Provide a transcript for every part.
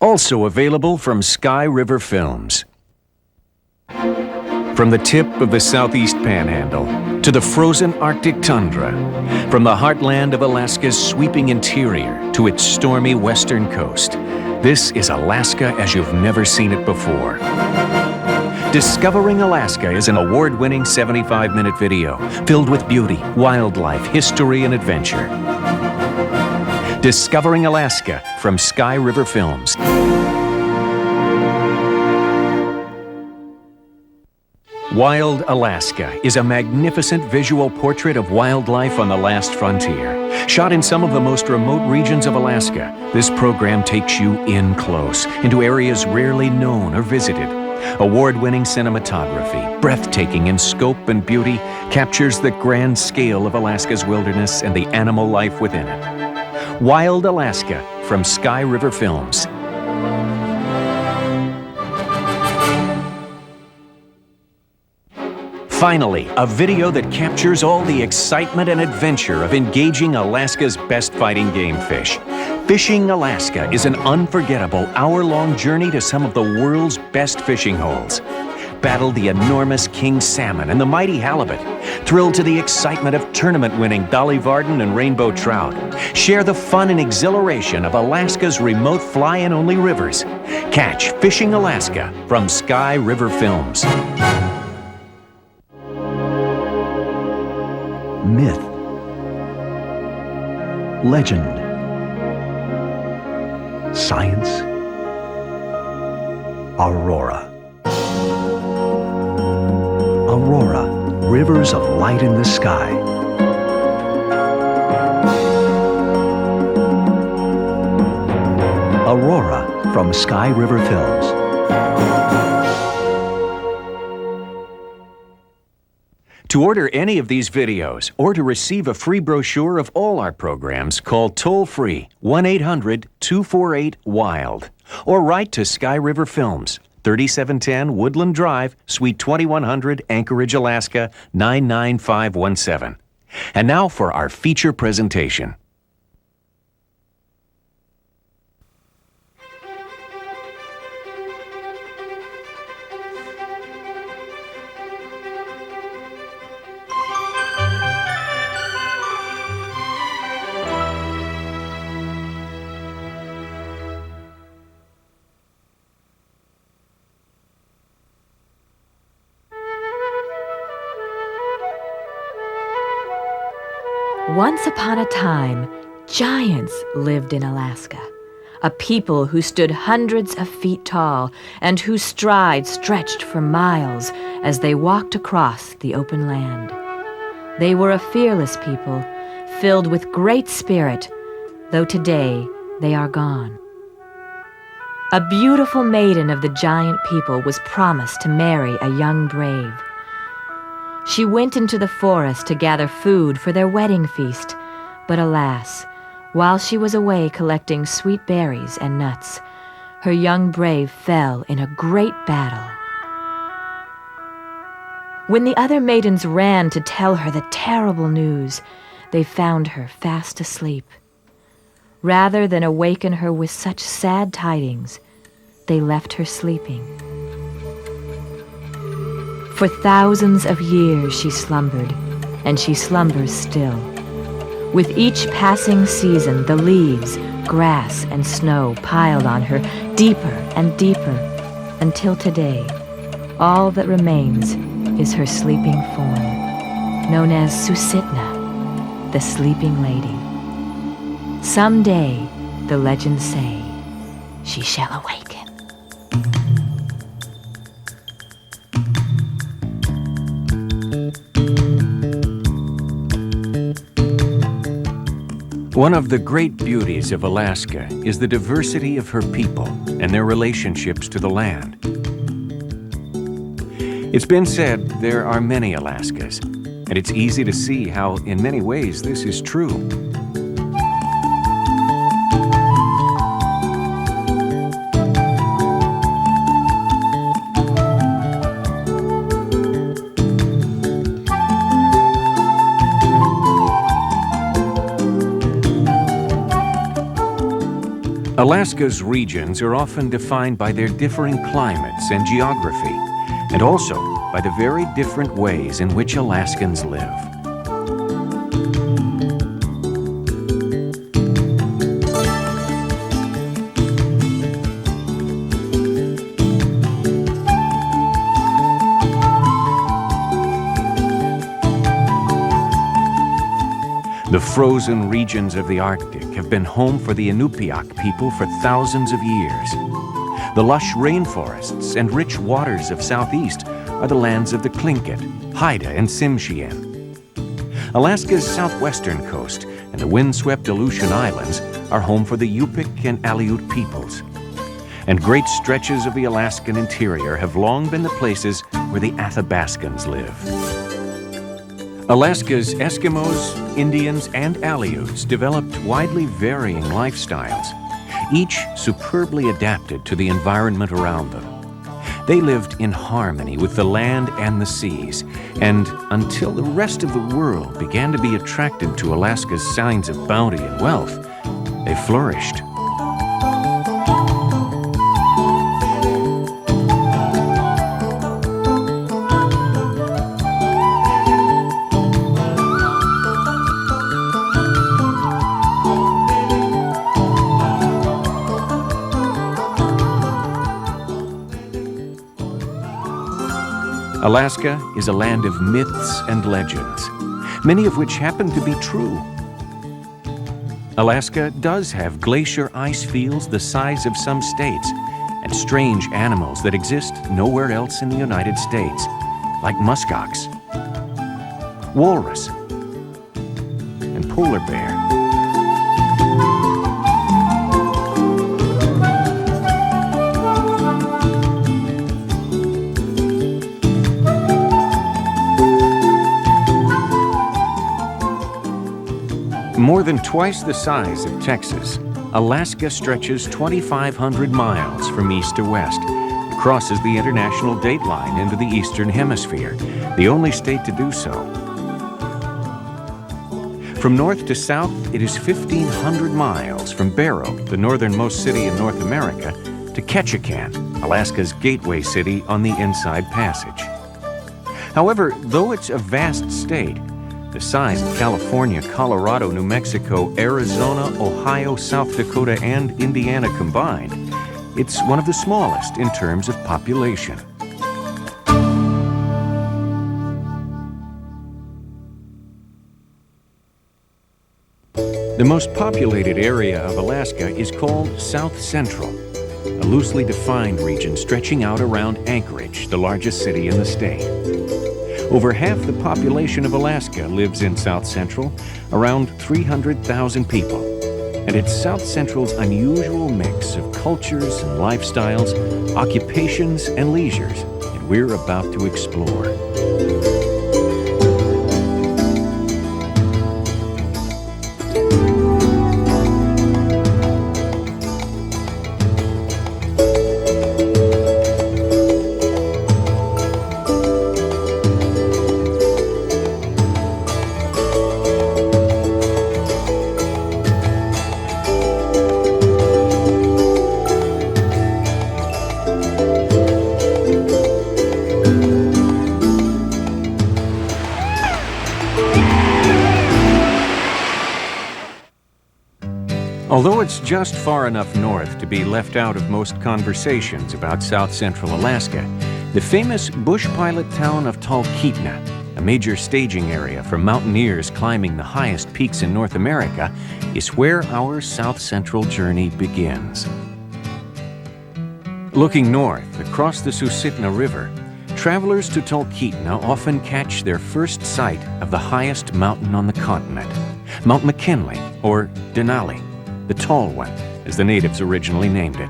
Also available from Sky River Films. From the tip of the southeast panhandle to the frozen Arctic tundra, from the heartland of Alaska's sweeping interior to its stormy western coast, this is Alaska as you've never seen it before. Discovering Alaska is an award-winning 75-minute video filled with beauty, wildlife, history, and adventure. Discovering Alaska from Sky River Films. Wild Alaska is a magnificent visual portrait of wildlife on the last frontier. Shot in some of the most remote regions of Alaska, this program takes you in close, into areas rarely known or visited. Award-winning cinematography, breathtaking in scope and beauty, captures the grand scale of Alaska's wilderness and the animal life within it. Wild Alaska from Sky River Films. Finally, a video that captures all the excitement and adventure of engaging Alaska's best fighting game fish. Fishing Alaska is an unforgettable hour-long journey to some of the world's best fishing holes. Battle the enormous king salmon and the mighty halibut. Thrill to the excitement of tournament-winning Dolly Varden and rainbow trout. Share the fun and exhilaration of Alaska's remote fly-in-only rivers. Catch Fishing Alaska from Sky River Films. Myth, legend, science, Aurora. Aurora, rivers of light in the sky. Aurora from Sky River Films. To order any of these videos or to receive a free brochure of all our programs, call toll-free 1-800-248-WILD or write to Sky River Films, 3710 Woodland Drive, Suite 2100, Anchorage, Alaska, 99517. And now for our feature presentation. Once upon a time, giants lived in Alaska, a people who stood hundreds of feet tall and whose strides stretched for miles as they walked across the open land. They were a fearless people, filled with great spirit, though today they are gone. A beautiful maiden of the giant people was promised to marry a young brave. She went into the forest to gather food for their wedding feast, but alas, while she was away collecting sweet berries and nuts, her young brave fell in a great battle. When the other maidens ran to tell her the terrible news, they found her fast asleep. Rather than awaken her with such sad tidings, they left her sleeping. For thousands of years she slumbered, and she slumbers still. With each passing season, the leaves, grass, and snow piled on her deeper and deeper, until today, all that remains is her sleeping form, known as Susitna, the sleeping lady. Someday, the legends say, she shall awaken. One of the great beauties of Alaska is the diversity of her people and their relationships to the land. It's been said there are many Alaskas, and it's easy to see how, in many ways, this is true. Alaska's regions are often defined by their differing climates and geography, and also by the very different ways in which Alaskans live. The frozen regions of the Arctic have been home for the Inupiaq people for thousands of years. The lush rainforests and rich waters of Southeast are the lands of the Tlingit, Haida, and Tsimshian. Alaska's southwestern coast and the windswept Aleutian Islands are home for the Yupik and Aleut peoples. And great stretches of the Alaskan interior have long been the places where the Athabascans live. Alaska's Eskimos, Indians, and Aleuts developed widely varying lifestyles, each superbly adapted to the environment around them. They lived in harmony with the land and the seas, and until the rest of the world began to be attracted to Alaska's signs of bounty and wealth, they flourished. Alaska is a land of myths and legends, many of which happen to be true. Alaska does have glacier ice fields the size of some states and strange animals that exist nowhere else in the United States, like muskox, walrus, and polar bear. More than twice the size of Texas, Alaska stretches 2,500 miles from east to west. It crosses the international date line into the Eastern Hemisphere, the only state to do so. From north to south, it is 1,500 miles from Barrow, the northernmost city in North America, to Ketchikan, Alaska's gateway city on the Inside Passage. However, though it's a vast state, the size of California, Colorado, New Mexico, Arizona, Ohio, South Dakota, and Indiana combined, it's one of the smallest in terms of population. The most populated area of Alaska is called South Central, a loosely defined region stretching out around Anchorage, the largest city in the state. Over half the population of Alaska lives in South Central, around 300,000 people. And it's South Central's unusual mix of cultures and lifestyles, occupations and leisures that we're about to explore. Although it's just far enough north to be left out of most conversations about South Central Alaska, the famous bush pilot town of Talkeetna, a major staging area for mountaineers climbing the highest peaks in North America, is where our South Central journey begins. Looking north across the Susitna River, travelers to Talkeetna often catch their first sight of the highest mountain on the continent, Mount McKinley, or Denali, the Tall One, as the natives originally named it.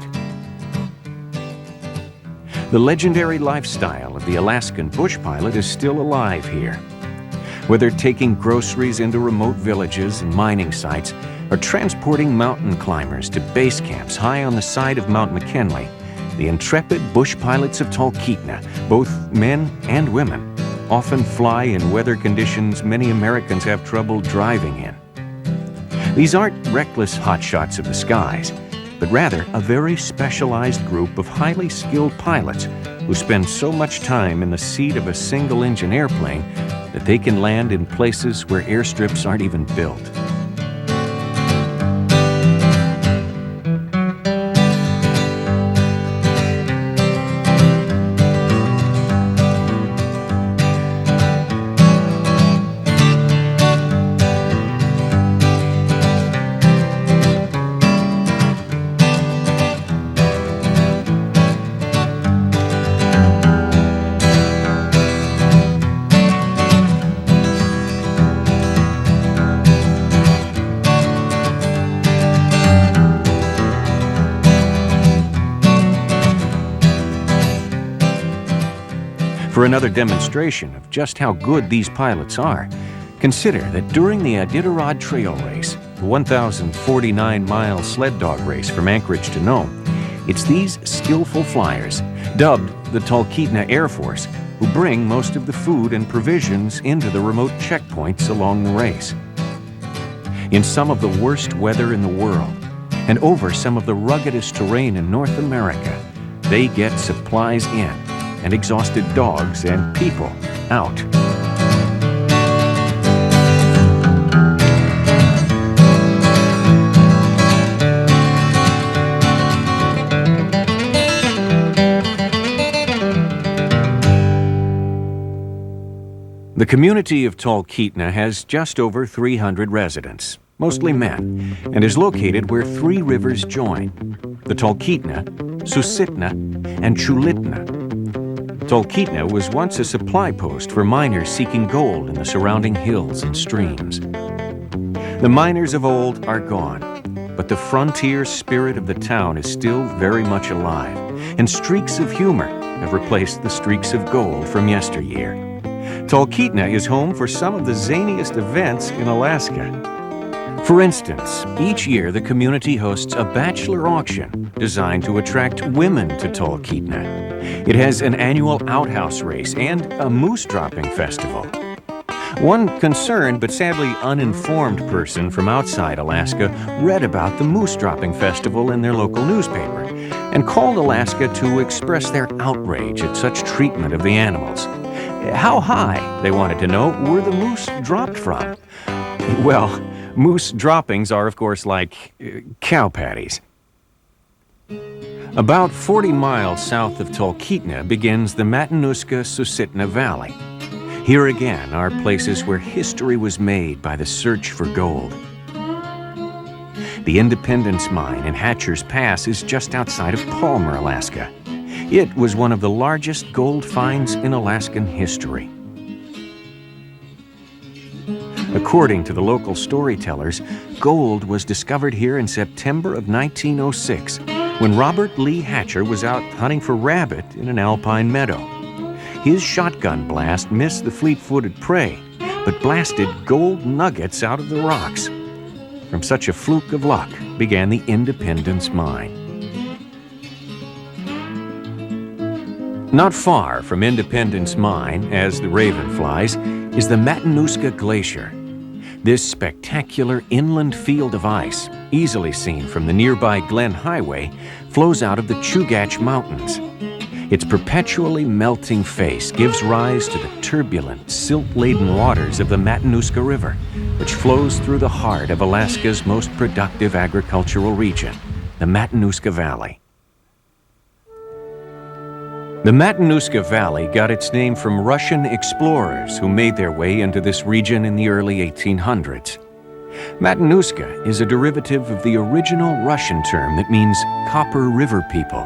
The legendary lifestyle of the Alaskan bush pilot is still alive here. Whether taking groceries into remote villages and mining sites, or transporting mountain climbers to base camps high on the side of Mount McKinley, the intrepid bush pilots of Talkeetna, both men and women, often fly in weather conditions many Americans have trouble driving in. These aren't reckless hotshots of the skies, but rather a very specialized group of highly skilled pilots who spend so much time in the seat of a single-engine airplane that they can land in places where airstrips aren't even built. For another demonstration of just how good these pilots are, consider that during the Iditarod Trail Race, the 1,049-mile sled dog race from Anchorage to Nome, it's these skillful flyers, dubbed the Talkeetna Air Force, who bring most of the food and provisions into the remote checkpoints along the race. In some of the worst weather in the world, and over some of the ruggedest terrain in North America, they get supplies in, and exhausted dogs and people out. The community of Talkeetna has just over 300 residents, mostly men, and is located where three rivers join: the Talkeetna, Susitna, and Chulitna. Talkeetna was once a supply post for miners seeking gold in the surrounding hills and streams. The miners of old are gone, but the frontier spirit of the town is still very much alive, and streaks of humor have replaced the streaks of gold from yesteryear. Talkeetna is home for some of the zaniest events in Alaska. For instance, each year the community hosts a bachelor auction designed to attract women to Talkeetna. It has an annual outhouse race and a moose dropping festival. One concerned but sadly uninformed person from outside Alaska read about the moose dropping festival in their local newspaper and called Alaska to express their outrage at such treatment of the animals. How high, they wanted to know, were the moose dropped from? Well, moose droppings are, of course, like cow patties. About 40 miles south of Talkeetna begins the Matanuska-Susitna Valley. Here again are places where history was made by the search for gold. The Independence Mine in Hatcher's Pass is just outside of Palmer, Alaska. It was one of the largest gold finds in Alaskan history. According to the local storytellers, gold was discovered here in September of 1906, when Robert Lee Hatcher was out hunting for rabbit in an alpine meadow. His shotgun blast missed the fleet-footed prey, but blasted gold nuggets out of the rocks. From such a fluke of luck began the Independence Mine. Not far from Independence Mine, as the raven flies, is the Matanuska Glacier. This spectacular inland field of ice, easily seen from the nearby Glen Highway, flows out of the Chugach Mountains. Its perpetually melting face gives rise to the turbulent, silt-laden waters of the Matanuska River, which flows through the heart of Alaska's most productive agricultural region, the Matanuska Valley. The Matanuska Valley got its name from Russian explorers who made their way into this region in the early 1800s. Matanuska is a derivative of the original Russian term that means Copper River people.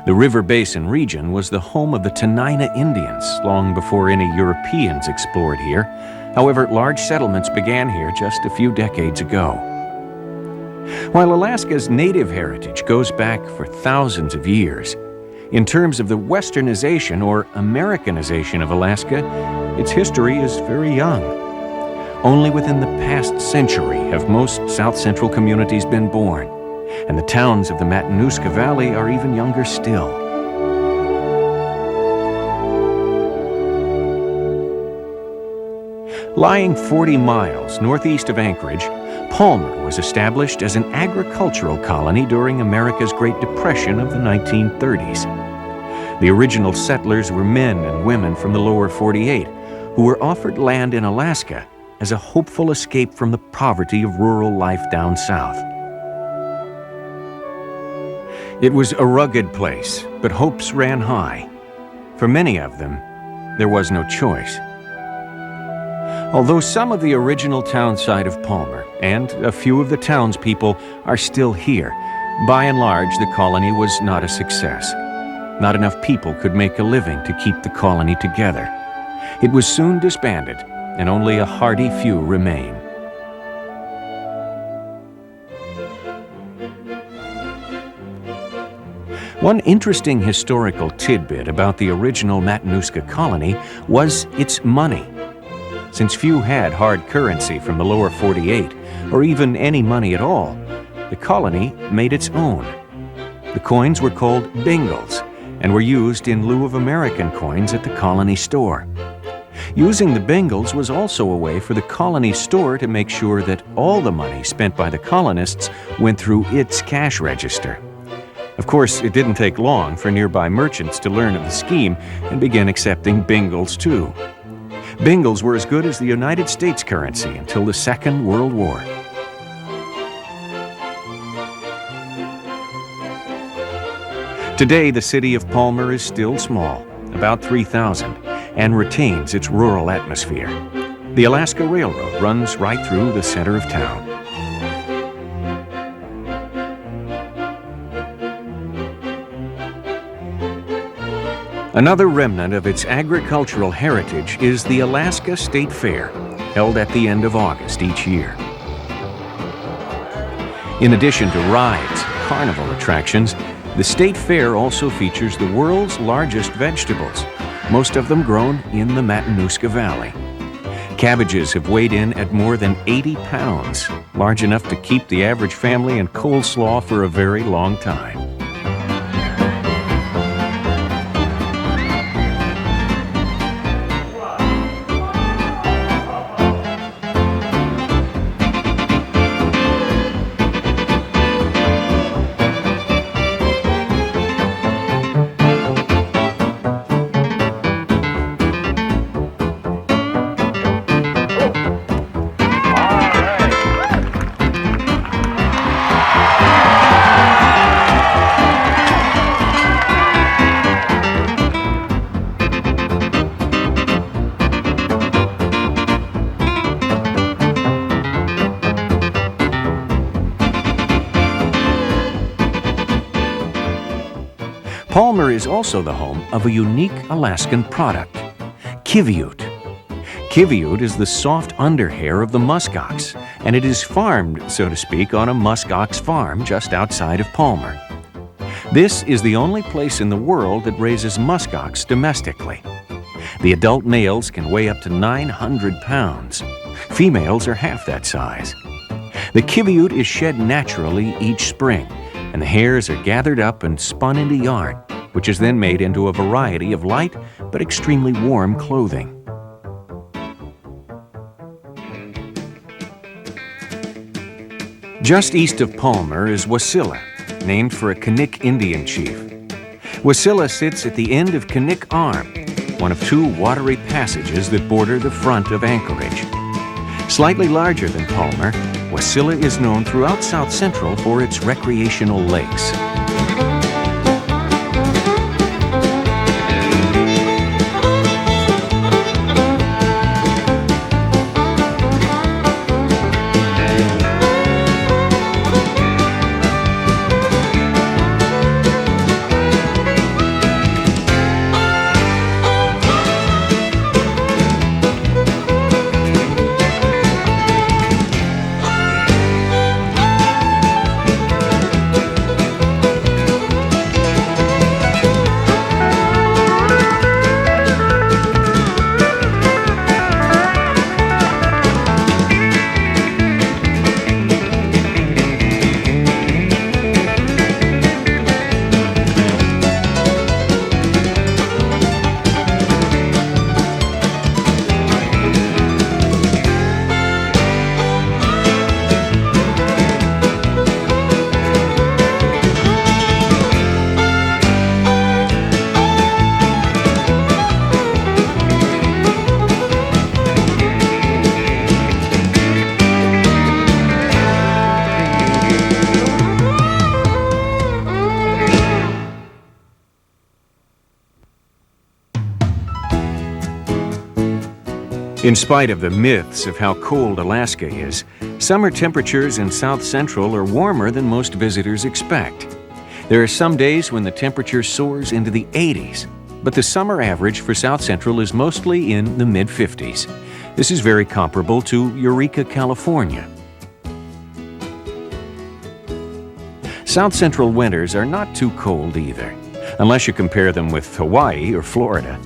The river basin region was the home of the Tenina Indians long before any Europeans explored here. However, large settlements began here just a few decades ago. While Alaska's native heritage goes back for thousands of years, in terms of the westernization or Americanization of Alaska, its history is very young. Only within the past century have most Southcentral communities been born, and the towns of the Matanuska Valley are even younger still. Lying 40 miles northeast of Anchorage, Palmer was established as an agricultural colony during America's Great Depression of the 1930s. The original settlers were men and women from the lower 48 who were offered land in Alaska as a hopeful escape from the poverty of rural life down south. It was a rugged place, but hopes ran high. For many of them, there was no choice. Although some of the original town site of Palmer and a few of the townspeople are still here, by and large the colony was not a success. Not enough people could make a living to keep the colony together. It was soon disbanded, and only a hardy few remain. One interesting historical tidbit about the original Matanuska colony was its money. Since few had hard currency from the lower 48, or even any money at all, the colony made its own. The coins were called bingles and were used in lieu of American coins at the colony store. Using the bingles was also a way for the colony store to make sure that all the money spent by the colonists went through its cash register. Of course, it didn't take long for nearby merchants to learn of the scheme and begin accepting bingles too. Bingles were as good as the United States currency until the Second World War. Today, the city of Palmer is still small, about 3,000, and retains its rural atmosphere. The Alaska Railroad runs right through the center of town. Another remnant of its agricultural heritage is the Alaska State Fair, held at the end of August each year. In addition to rides and carnival attractions, the State Fair also features the world's largest vegetables, most of them grown in the Matanuska Valley. Cabbages have weighed in at more than 80 pounds, large enough to keep the average family in coleslaw for a very long time. Palmer is also the home of a unique Alaskan product, kiviut. Kiviut is the soft underhair of the muskox, and it is farmed, so to speak, on a muskox farm just outside of Palmer. This is the only place in the world that raises muskox domestically. The adult males can weigh up to 900 pounds. Females are half that size. The kiviut is shed naturally each spring, and the hairs are gathered up and spun into yarn, which is then made into a variety of light but extremely warm clothing. Just east of Palmer is Wasilla, named for a Kanik Indian chief. Wasilla sits at the end of Kanik Arm, one of two watery passages that border the front of Anchorage. Slightly larger than Palmer, Wasilla is known throughout Southcentral for its recreational lakes. In spite of the myths of how cold Alaska is, summer temperatures in South Central are warmer than most visitors expect. There are some days when the temperature soars into the 80s, but the summer average for South Central is mostly in the mid-50s. This is very comparable to Eureka, California. South Central winters are not too cold either, unless you compare them with Hawaii or Florida.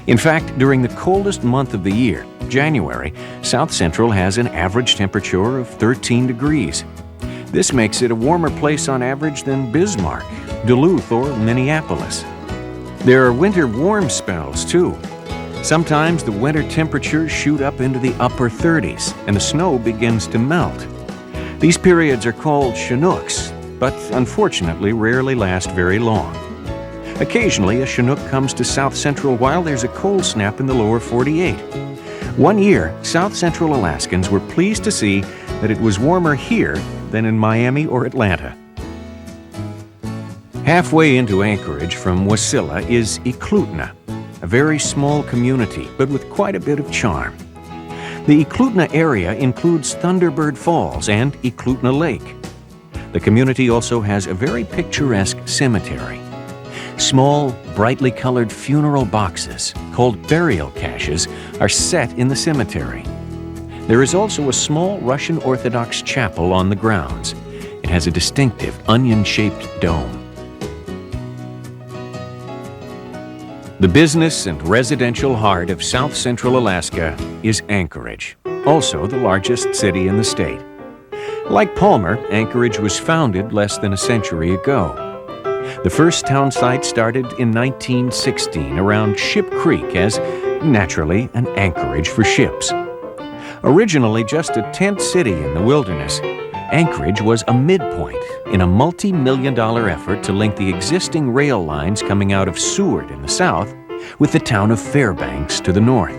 In fact, during the coldest month of the year, January, South Central has an average temperature of 13 degrees. This makes it a warmer place on average than Bismarck, Duluth, or Minneapolis. There are winter warm spells, too. Sometimes the winter temperatures shoot up into the upper 30s, and the snow begins to melt. These periods are called Chinooks, but unfortunately rarely last very long. Occasionally, a Chinook comes to South Central while there's a cold snap in the lower 48. One year, South Central Alaskans were pleased to see that it was warmer here than in Miami or Atlanta. Halfway into Anchorage from Wasilla is Eklutna, a very small community, but with quite a bit of charm. The Eklutna area includes Thunderbird Falls and Eklutna Lake. The community also has a very picturesque cemetery. Small, brightly colored funeral boxes, called burial caches, are set in the cemetery. There is also a small Russian Orthodox chapel on the grounds. It has a distinctive onion-shaped dome. The business and residential heart of South Central Alaska is Anchorage, also the largest city in the state. Like Palmer, Anchorage was founded less than a century ago. The first town site started in 1916 around Ship Creek as, naturally, an anchorage for ships. Originally just a tent city in the wilderness, Anchorage was a midpoint in a multi-million-dollar effort to link the existing rail lines coming out of Seward in the south with the town of Fairbanks to the north.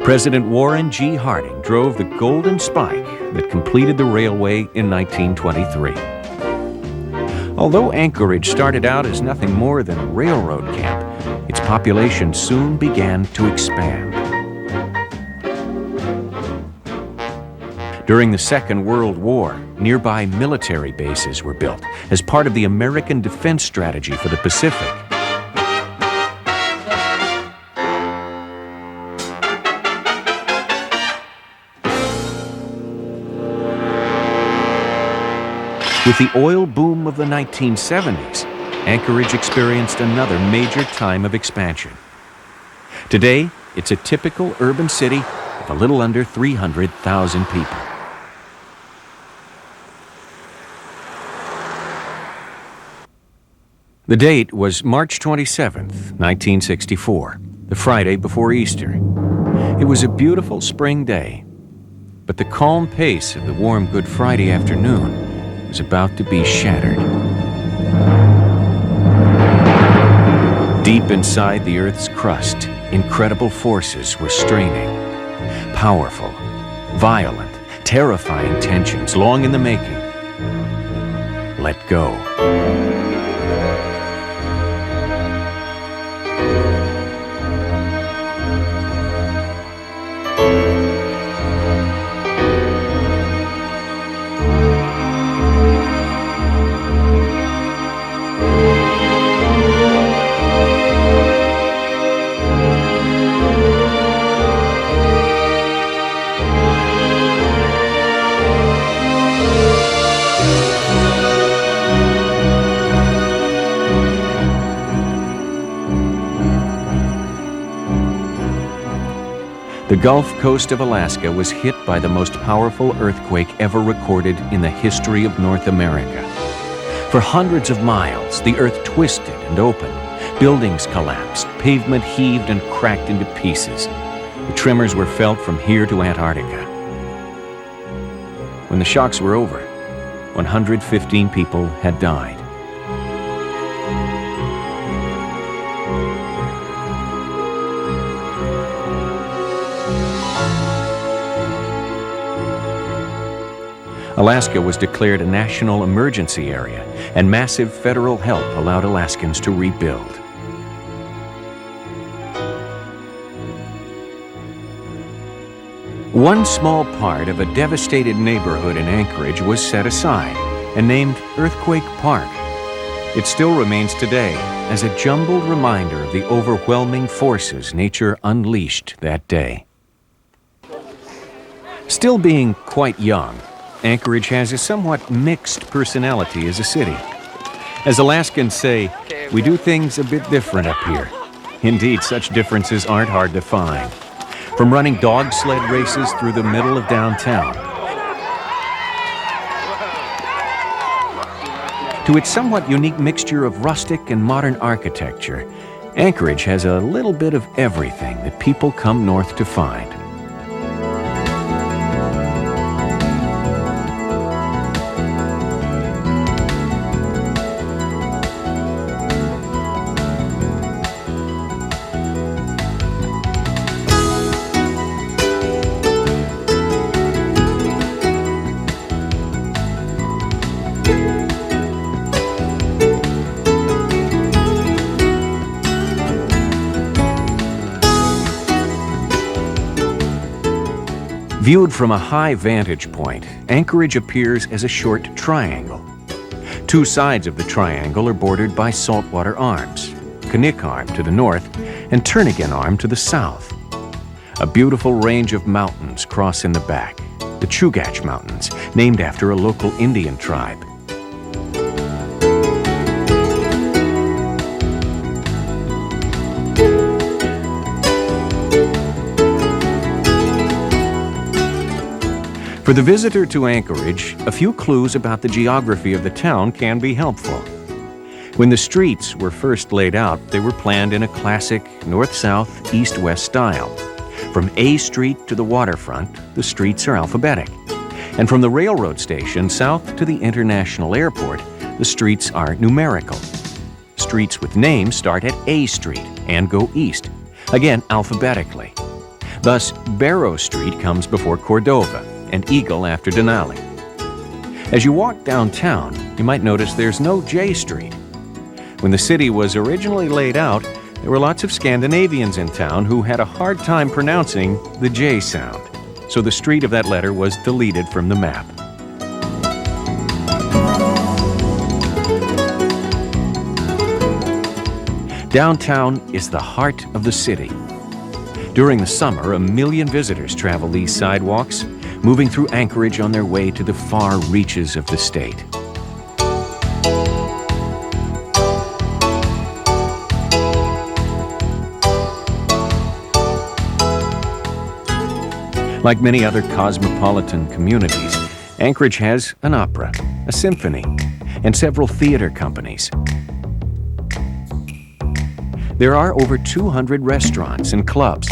President Warren G. Harding drove the Golden Spike that completed the railway in 1923. Although Anchorage started out as nothing more than a railroad camp, its population soon began to expand. During the Second World War, nearby military bases were built as part of the American defense strategy for the Pacific. With the oil boom of the 1970s, Anchorage experienced another major time of expansion. Today, it's a typical urban city of a little under 300,000 people. The date was March 27th, 1964, the Friday before Easter. It was a beautiful spring day, but the calm pace of the warm Good Friday afternoon was about to be shattered. Deep inside the Earth's crust, incredible forces were straining. Powerful, violent, terrifying tensions long in the making. Let go. The Gulf Coast of Alaska was hit by the most powerful earthquake ever recorded in the history of North America. For hundreds of miles, the earth twisted and opened. Buildings collapsed, pavement heaved and cracked into pieces. The tremors were felt from here to Antarctica. When the shocks were over, 115 people had died. Alaska was declared a national emergency area, and massive federal help allowed Alaskans to rebuild. One small part of a devastated neighborhood in Anchorage was set aside and named Earthquake Park. It still remains today as a jumbled reminder of the overwhelming forces nature unleashed that day. Still being quite young, Anchorage has a somewhat mixed personality as a city. As Alaskans say, we do things a bit different up here. Indeed, such differences aren't hard to find. From running dog sled races through the middle of downtown, to its somewhat unique mixture of rustic and modern architecture, Anchorage has a little bit of everything that people come north to find. Viewed from a high vantage point, Anchorage appears as a short triangle. Two sides of the triangle are bordered by saltwater arms, Knik Arm to the north and Turnagain Arm to the south. A beautiful range of mountains cross in the back, the Chugach Mountains, named after a local Indian tribe. For the visitor to Anchorage, a few clues about the geography of the town can be helpful. When the streets were first laid out, they were planned in a classic north-south, east-west style. From A Street to the waterfront, the streets are alphabetic. And from the railroad station south to the international airport, the streets are numerical. Streets with names start at A Street and go east, again alphabetically. Thus, Barrow Street comes before Cordova, and Eagle after Denali. As you walk downtown, you might notice there's no J Street. When the city was originally laid out, there were lots of Scandinavians in town who had a hard time pronouncing the J sound, so the street of that letter was deleted from the map. Downtown is the heart of the city. During the summer, 1 million visitors travel these sidewalks, moving through Anchorage on their way to the far reaches of the state. Like many other cosmopolitan communities, Anchorage has an opera, a symphony, and several theater companies. There are over 200 restaurants and clubs,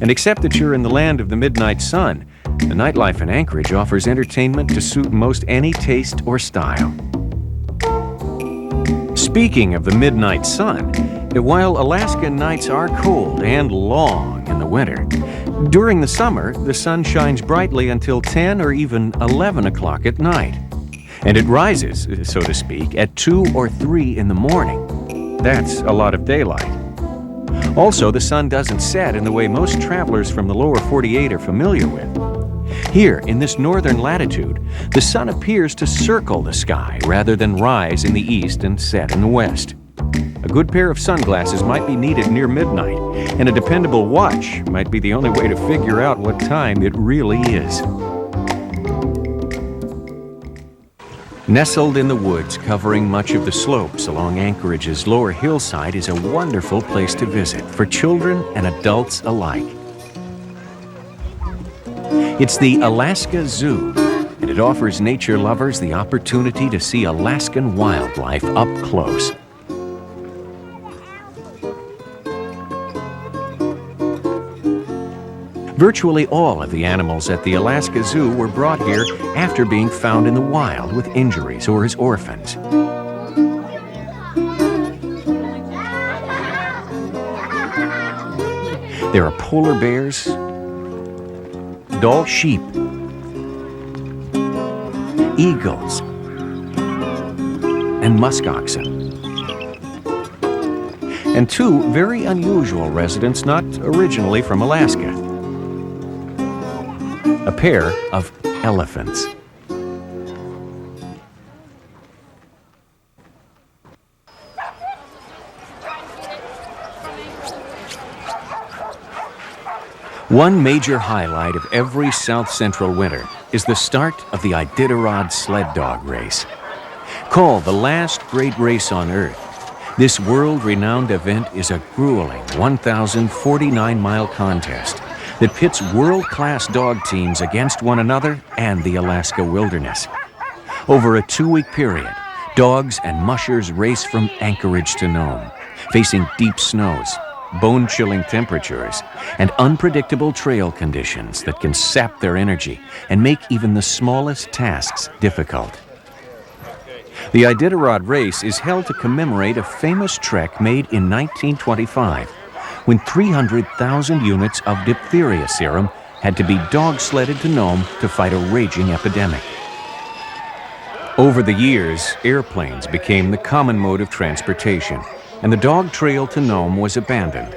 and except that you're in the land of the midnight sun, the nightlife in Anchorage offers entertainment to suit most any taste or style. Speaking of the midnight sun, while Alaskan nights are cold and long in the winter, during the summer, the sun shines brightly until 10 or even 11 o'clock at night. And it rises, so to speak, at 2 or 3 in the morning. That's a lot of daylight. Also, the sun doesn't set in the way most travelers from the lower 48 are familiar with. Here, in this northern latitude, the sun appears to circle the sky rather than rise in the east and set in the west. A good pair of sunglasses might be needed near midnight, and a dependable watch might be the only way to figure out what time it really is. Nestled in the woods covering much of the slopes along Anchorage's lower hillside is a wonderful place to visit for children and adults alike. It's the Alaska Zoo, and it offers nature lovers the opportunity to see Alaskan wildlife up close. Virtually all of the animals at the Alaska Zoo were brought here after being found in the wild with injuries or as orphans. There are polar bears, Dall sheep, eagles, and muskoxen. And two very unusual residents not originally from Alaska. a pair of elephants. One major highlight of every South Central winter is the start of the Iditarod sled dog race. Called the last great race on Earth, this world-renowned event is a grueling 1,049-mile contest that pits world-class dog teams against one another and the Alaska wilderness. Over a 2-week period, dogs and mushers race from Anchorage to Nome, facing deep snows, bone-chilling temperatures, and unpredictable trail conditions that can sap their energy and make even the smallest tasks difficult. The Iditarod race is held to commemorate a famous trek made in 1925, when 300,000 units of diphtheria serum had to be dog-sledded to Nome to fight a raging epidemic. Over the years, airplanes became the common mode of transportation, and the dog trail to Nome was abandoned.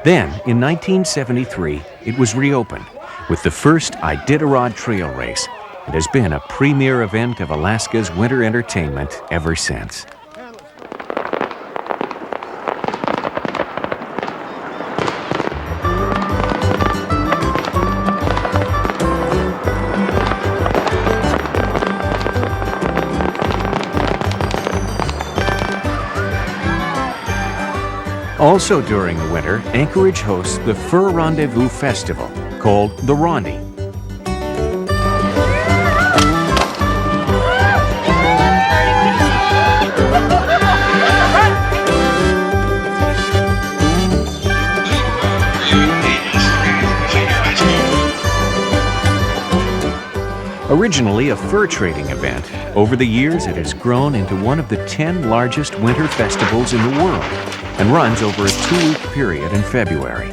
Then, in 1973, it was reopened with the first Iditarod Trail Race, and has been a premier event of Alaska's winter entertainment ever since. Also during the winter, Anchorage hosts the Fur Rendezvous Festival, called the Rondi. Originally a fur trading event, over the years it has grown into one of the 10 largest winter festivals in the world and runs over a 2-week period in February.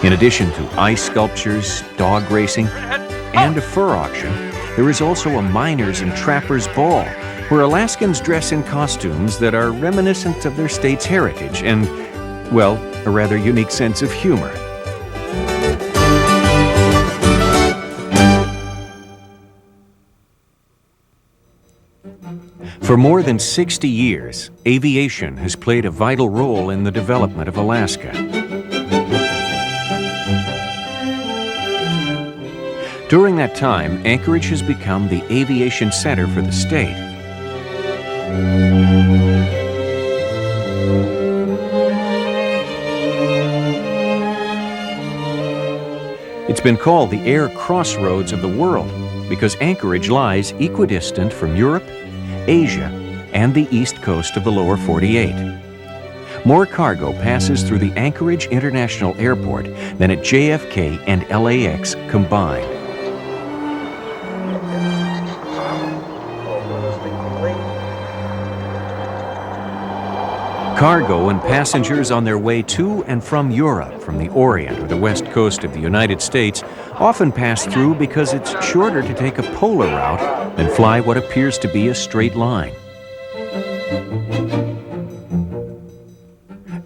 In addition to ice sculptures, dog racing, and a fur auction, there is also a miners' and trappers' ball, where Alaskans dress in costumes that are reminiscent of their state's heritage and, well, a rather unique sense of humor. For more than 60 years, aviation has played a vital role in the development of Alaska. During that time, Anchorage has become the aviation center for the state. It's been called the air crossroads of the world because Anchorage lies equidistant from Europe, Asia, and the east coast of the lower 48. More cargo passes through the Anchorage International Airport than at JFK and LAX combined. Cargo and passengers on their way to and from Europe from the Orient or the west coast of the United States often pass through because it's shorter to take a polar route than fly what appears to be a straight line.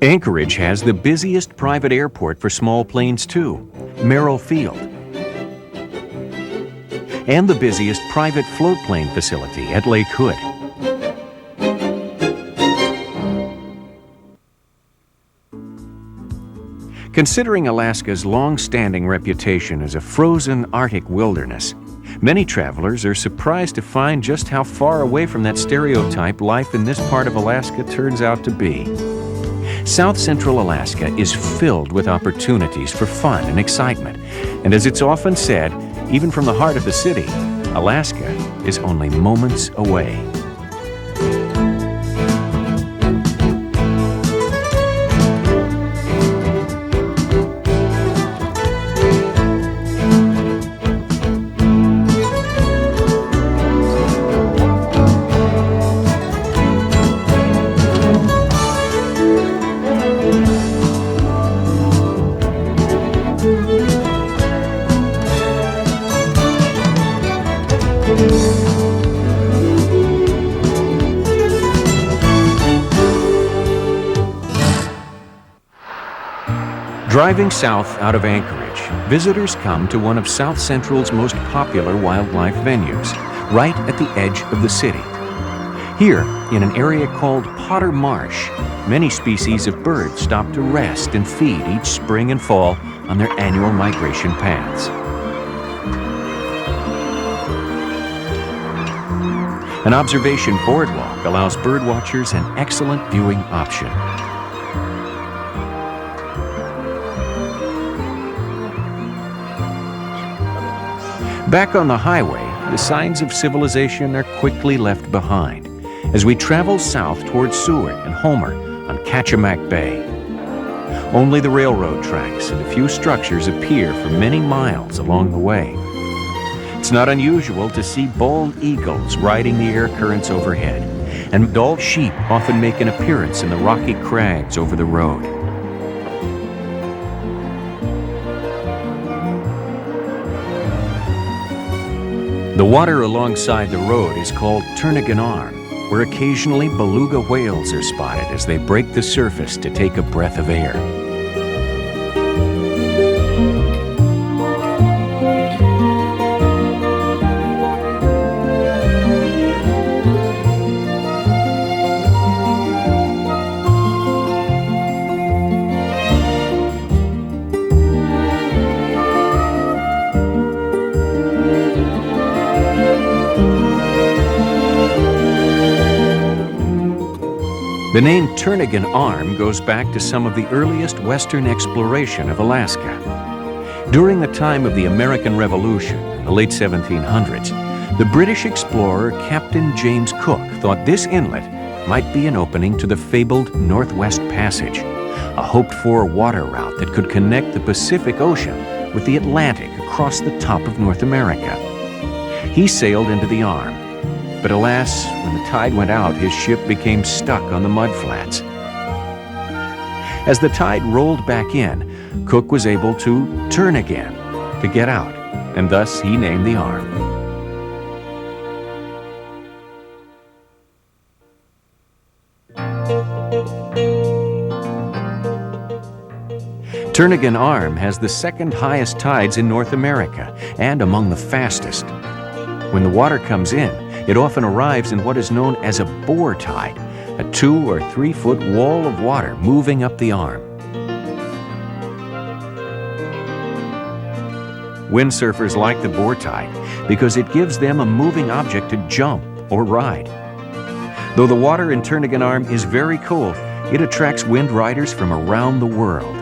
Anchorage has the busiest private airport for small planes too, Merrill Field, and the busiest private float plane facility at Lake Hood. Considering Alaska's long-standing reputation as a frozen Arctic wilderness, many travelers are surprised to find just how far away from that stereotype life in this part of Alaska turns out to be. South Central Alaska is filled with opportunities for fun and excitement, and as it's often said, even from the heart of the city, Alaska is only moments away. Driving south out of Anchorage, visitors come to one of South Central's most popular wildlife venues, right at the edge of the city. Here, in an area called Potter Marsh, many species of birds stop to rest and feed each spring and fall on their annual migration paths. An observation boardwalk allows birdwatchers an excellent viewing option. Back on the highway, the signs of civilization are quickly left behind as we travel south towards Seward and Homer on Kachemak Bay. Only the railroad tracks and a few structures appear for many miles along the way. It's not unusual to see bald eagles riding the air currents overhead, and adult sheep often make an appearance in the rocky crags over the road. The water alongside the road is called Turnagain Arm, where occasionally beluga whales are spotted as they break the surface to take a breath of air. The name Turnagain Arm goes back to some of the earliest Western exploration of Alaska. During the time of the American Revolution, in the late 1700s, the British explorer Captain James Cook thought this inlet might be an opening to the fabled Northwest Passage, a hoped-for water route that could connect the Pacific Ocean with the Atlantic across the top of North America. He sailed into the Arm, but alas, when the tide went out, his ship became stuck on the mudflats. As the tide rolled back in, Cook was able to turn again to get out, and thus he named the Arm. Turnagain Arm has the second highest tides in North America and among the fastest. When the water comes in, it often arrives in what is known as a boar tide, a 2 or 3 foot wall of water moving up the Arm. Windsurfers like the boar tide because it gives them a moving object to jump or ride. Though the water in Turnagain Arm is very cold, it attracts wind riders from around the world.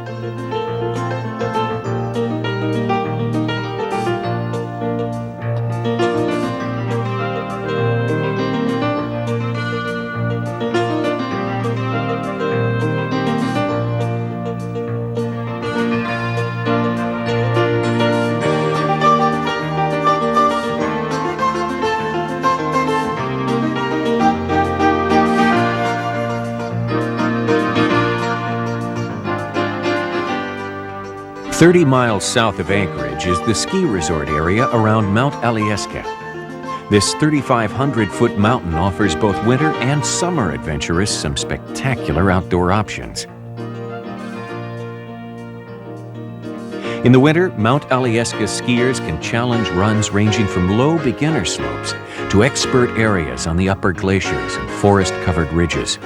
30 miles south of Anchorage is the ski resort area around Mount Alyeska. This 3,500-foot mountain offers both winter and summer adventurers some spectacular outdoor options. In the winter, Mount Alyeska skiers can challenge runs ranging from low beginner slopes to expert areas on the upper glaciers and forest-covered ridges.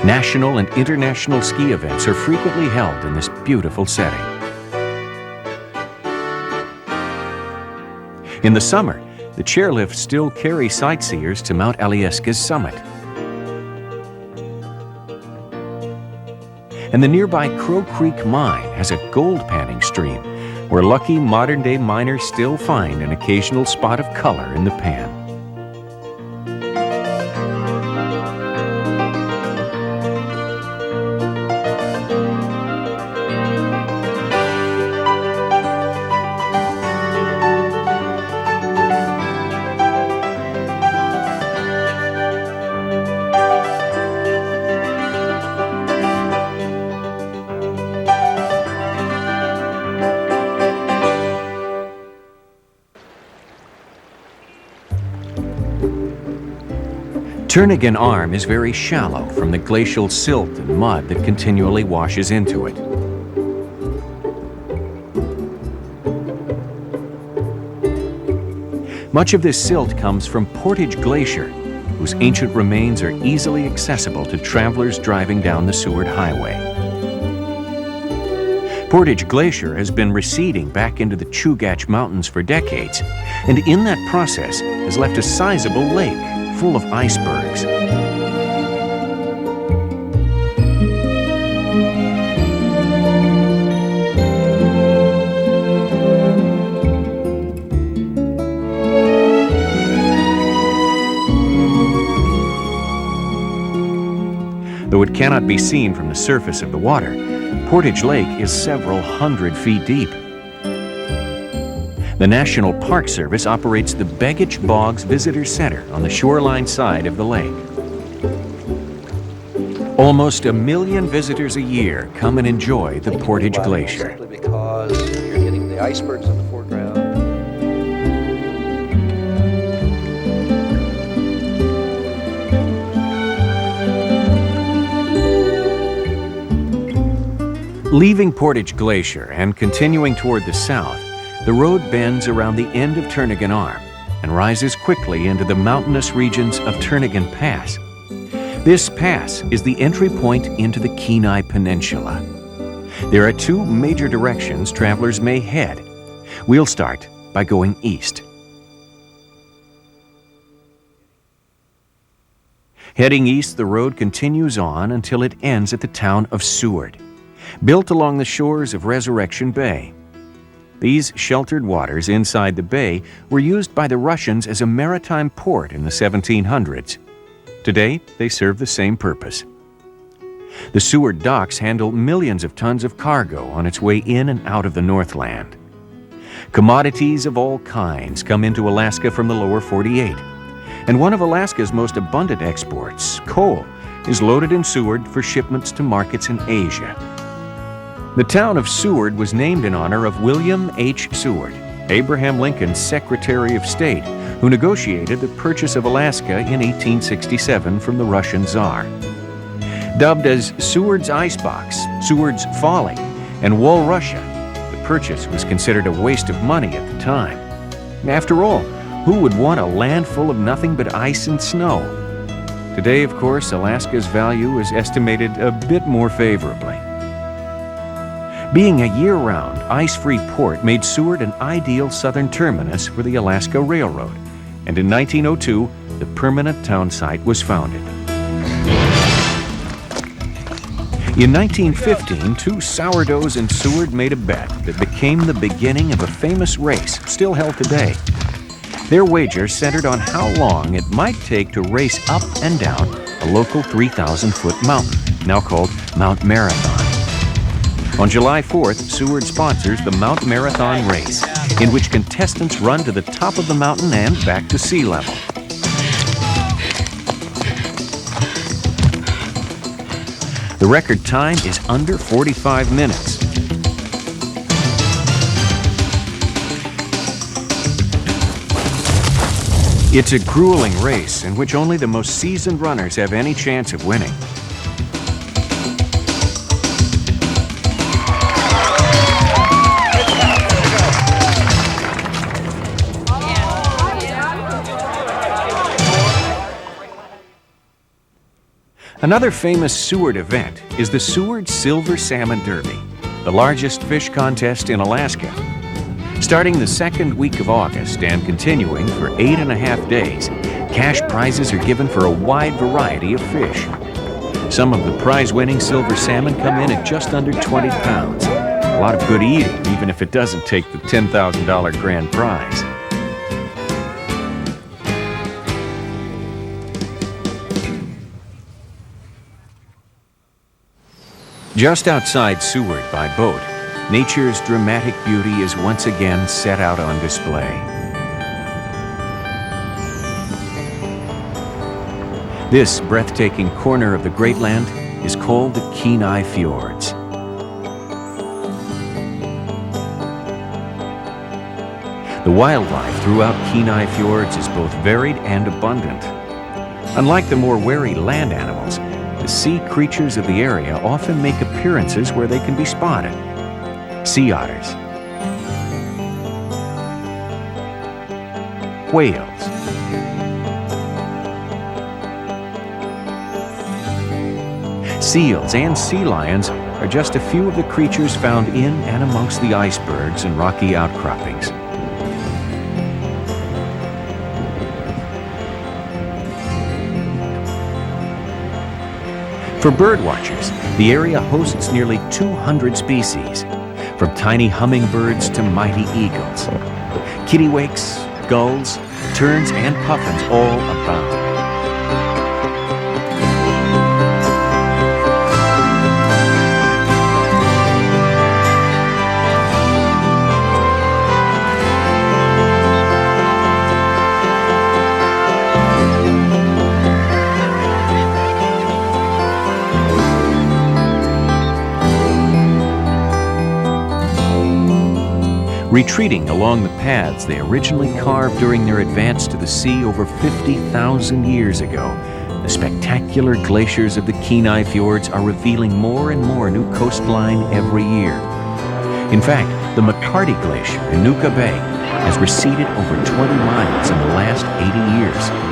National and international ski events are frequently held in this beautiful setting. In the summer, the chairlifts still carry sightseers to Mount Alyeska's summit. And the nearby Crow Creek Mine has a gold panning stream where lucky modern-day miners still find an occasional spot of color in the pan. Turnagain Arm is very shallow from the glacial silt and mud that continually washes into it. Much of this silt comes from Portage Glacier, whose ancient remains are easily accessible to travelers driving down the Seward Highway. Portage Glacier has been receding back into the Chugach Mountains for decades, and in that process has left a sizable lake full of icebergs. Though it cannot be seen from the surface of the water, Portage Lake is several hundred feet deep. The National Park Service operates the Begich Bogs Visitor Center on the shoreline side of the lake. Almost 1 million visitors a year come and enjoy the Portage Glacier. Simply because you're getting the icebergs in the foreground. Leaving Portage Glacier and continuing toward the south, the road bends around the end of Turnagain Arm and rises quickly into the mountainous regions of Turnagain Pass. This pass is the entry point into the Kenai Peninsula. There are two major directions travelers may head. We'll start by going east. Heading east, the road continues on until it ends at the town of Seward, built along the shores of Resurrection Bay. These sheltered waters inside the bay were used by the Russians as a maritime port in the 1700s. Today, they serve the same purpose. The Seward docks handle millions of tons of cargo on its way in and out of the Northland. Commodities of all kinds come into Alaska from the lower 48, and one of Alaska's most abundant exports, coal, is loaded in Seward for shipments to markets in Asia. The town of Seward was named in honor of William H. Seward, Abraham Lincoln's Secretary of State, who negotiated the purchase of Alaska in 1867 from the Russian Tsar. Dubbed as Seward's Icebox, Seward's Folly, and Walrussia, the purchase was considered a waste of money at the time. After all, who would want a land full of nothing but ice and snow? Today, of course, Alaska's value is estimated a bit more favorably. Being a year-round, ice-free port made Seward an ideal southern terminus for the Alaska Railroad, and in 1902, the permanent town site was founded. In 1915, two sourdoughs in Seward made a bet that became the beginning of a famous race still held today. Their wager centered on how long it might take to race up and down a local 3,000-foot mountain, now called Mount Marathon. On July 4th, Seward sponsors the Mount Marathon Race, in which contestants run to the top of the mountain and back to sea level. The record time is under 45 minutes. It's a grueling race in which only the most seasoned runners have any chance of winning. Another famous Seward event is the Seward Silver Salmon Derby, the largest fish contest in Alaska. Starting the second week of August and continuing for 8.5 days, cash prizes are given for a wide variety of fish. Some of the prize-winning silver salmon come in at just under 20 pounds. A lot of good eating, even if it doesn't take the $10,000 grand prize. Just outside Seward by boat, nature's dramatic beauty is once again set out on display. This breathtaking corner of the Great Land is called the Kenai Fjords. The wildlife throughout Kenai Fjords is both varied and abundant. Unlike the more wary land animals, the sea creatures of the area often make appearances where they can be spotted. Sea otters, whales, seals, and sea lions are just a few of the creatures found in and amongst the icebergs and rocky outcroppings. For birdwatchers, the area hosts nearly 200 species, from tiny hummingbirds to mighty eagles. Kittiwakes, gulls, terns, and puffins all abound. Retreating along the paths they originally carved during their advance to the sea over 50,000 years ago, the spectacular glaciers of the Kenai Fjords are revealing more and more new coastline every year. In fact, the McCarty Glacier in Nuka Bay has receded over 20 miles in the last 80 years.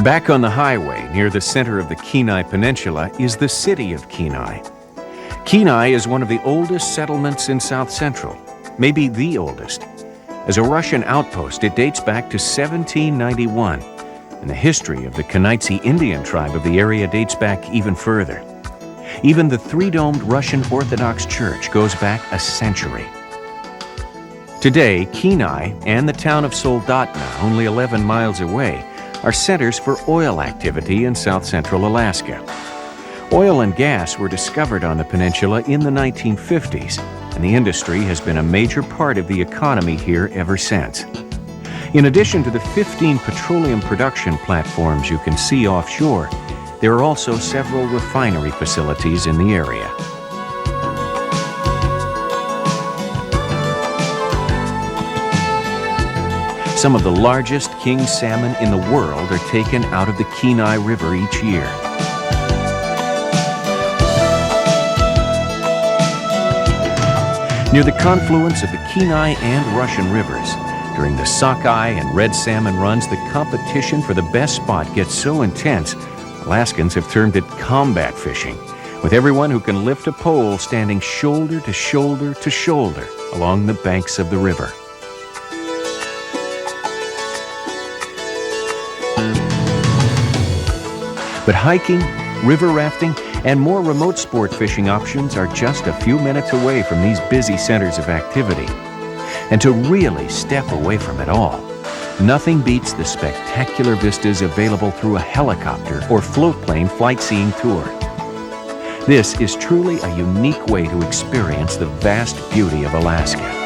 Back on the highway near the center of the Kenai Peninsula is the city of Kenai. Kenai is one of the oldest settlements in South Central, maybe the oldest. As a Russian outpost, it dates back to 1791, and the history of the Kenaitze Indian tribe of the area dates back even further. Even the three-domed Russian Orthodox Church goes back a century. Today, Kenai and the town of Soldotna, only 11 miles away, are centers for oil activity in South Central Alaska. Oil and gas were discovered on the peninsula in the 1950s, and the industry has been a major part of the economy here ever since. In addition to the 15 petroleum production platforms you can see offshore, there are also several refinery facilities in the area. Some of the largest king salmon in the world are taken out of the Kenai River each year. Near the confluence of the Kenai and Russian rivers, during the sockeye and red salmon runs, the competition for the best spot gets so intense, Alaskans have termed it combat fishing, with everyone who can lift a pole standing shoulder to shoulder to shoulder along the banks of the river. But hiking, river rafting, and more remote sport fishing options are just a few minutes away from these busy centers of activity. And to really step away from it all, nothing beats the spectacular vistas available through a helicopter or float plane sightseeing tour. This is truly a unique way to experience the vast beauty of Alaska.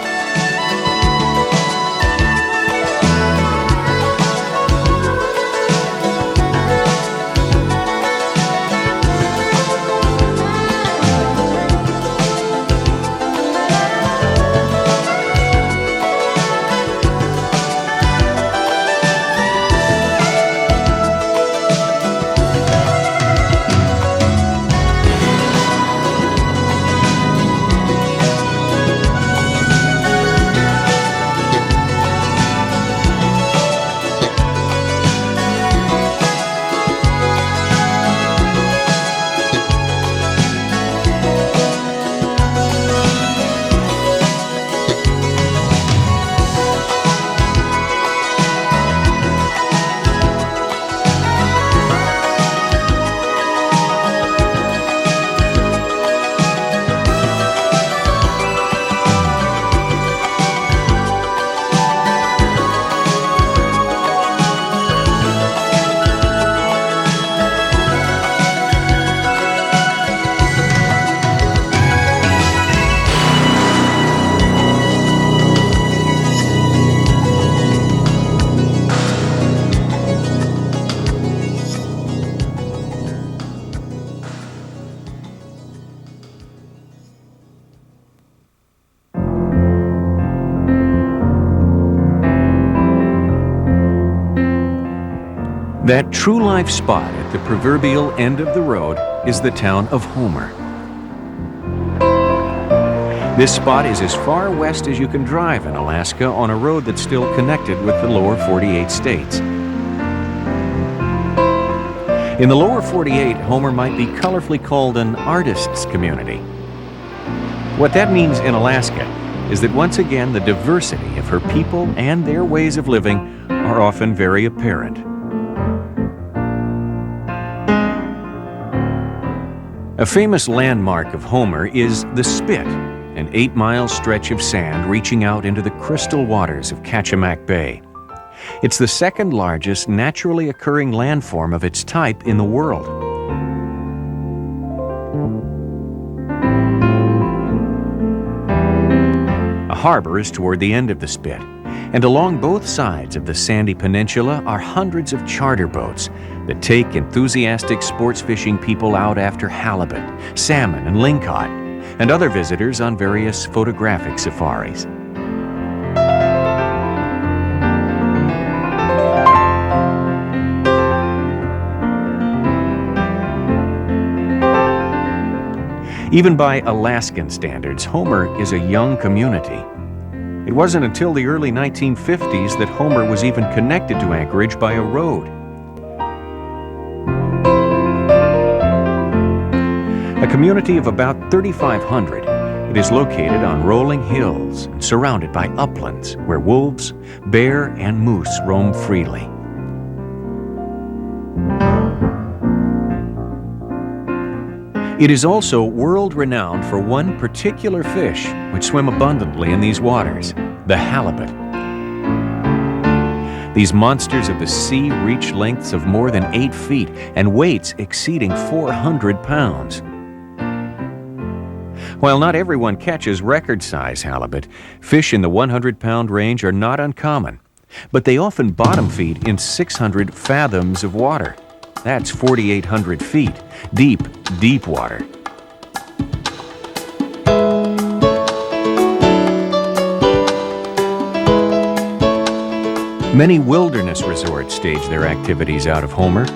That true life spot at the proverbial end of the road is the town of Homer. This spot is as far west as you can drive in Alaska on a road that's still connected with the lower 48 states. In the lower 48, Homer might be colorfully called an artist's community. What that means in Alaska is that once again the diversity of her people and their ways of living are often very apparent. A famous landmark of Homer is the Spit, an 8-mile stretch of sand reaching out into the crystal waters of Kachemak Bay. It's the second largest naturally occurring landform of its type in the world. A harbor is toward the end of the Spit, and along both sides of the sandy peninsula are hundreds of charter boats that take enthusiastic sports fishing people out after halibut, salmon, and lingcod, and other visitors on various photographic safaris. Even by Alaskan standards, Homer is a young community. It wasn't until the early 1950s that Homer was even connected to Anchorage by a road. A community of about 3,500, it is located on rolling hills and surrounded by uplands where wolves, bear, and moose roam freely. It is also world-renowned for one particular fish which swim abundantly in these waters, the halibut. These monsters of the sea reach lengths of more than 8 feet and weights exceeding 400 pounds. While not everyone catches record-size halibut, fish in the 100-pound range are not uncommon, but they often bottom feed in 600 fathoms of water. That's 4,800 feet, deep water. Many wilderness resorts stage their activities out of Homer.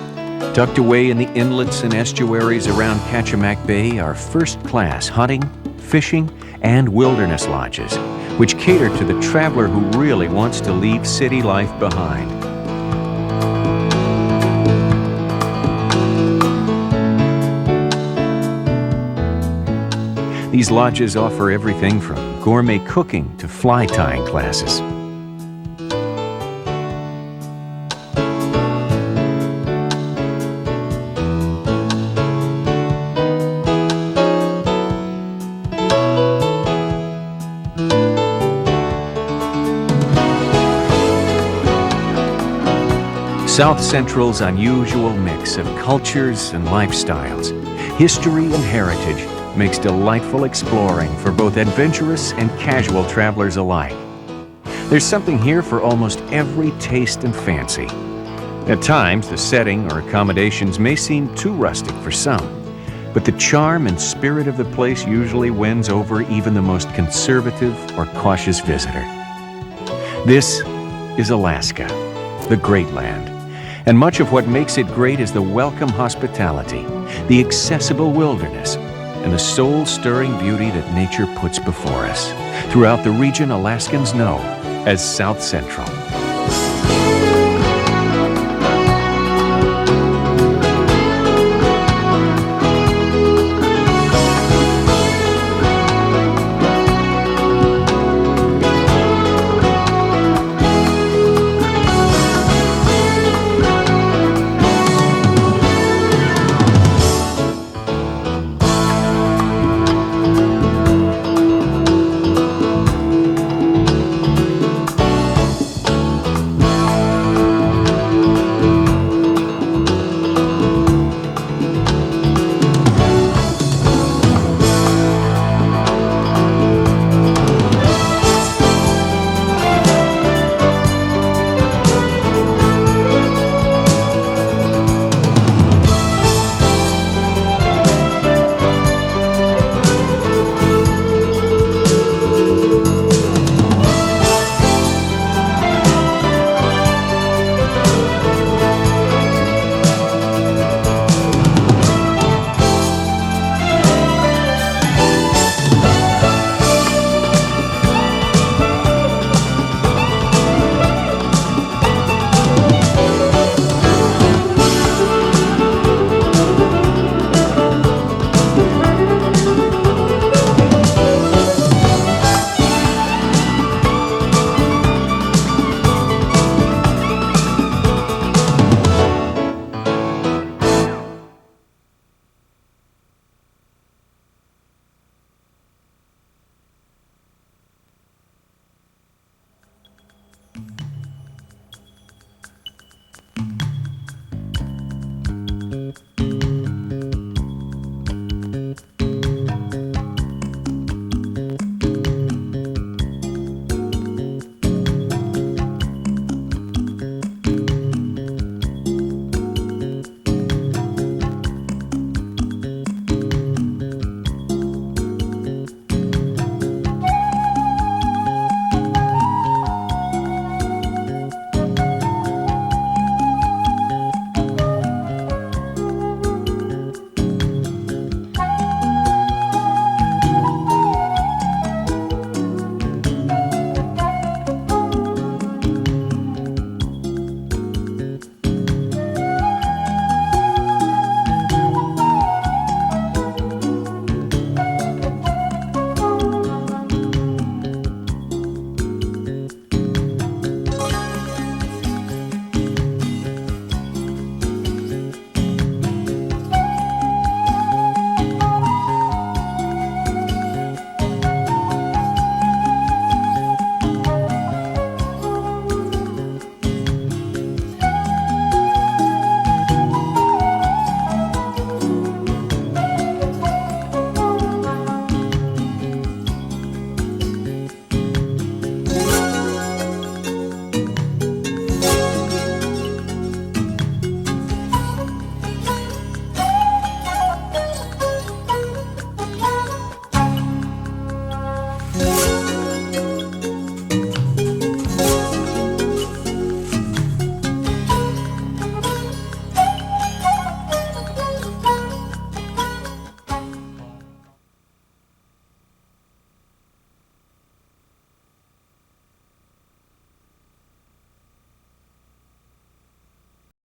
Tucked away in the inlets and estuaries around Kachemak Bay are first-class hunting, fishing, and wilderness lodges, which cater to the traveler who really wants to leave city life behind. These lodges offer everything from gourmet cooking to fly tying classes. Southcentral's unusual mix of cultures and lifestyles, history and heritage makes delightful exploring for both adventurous and casual travelers alike. There's something here for almost every taste and fancy. At times, the setting or accommodations may seem too rustic for some, but the charm and spirit of the place usually wins over even the most conservative or cautious visitor. This is Alaska, the Great Land. And much of what makes it great is the welcome hospitality, the accessible wilderness, and the soul-stirring beauty that nature puts before us. Throughout the region Alaskans know as South Central.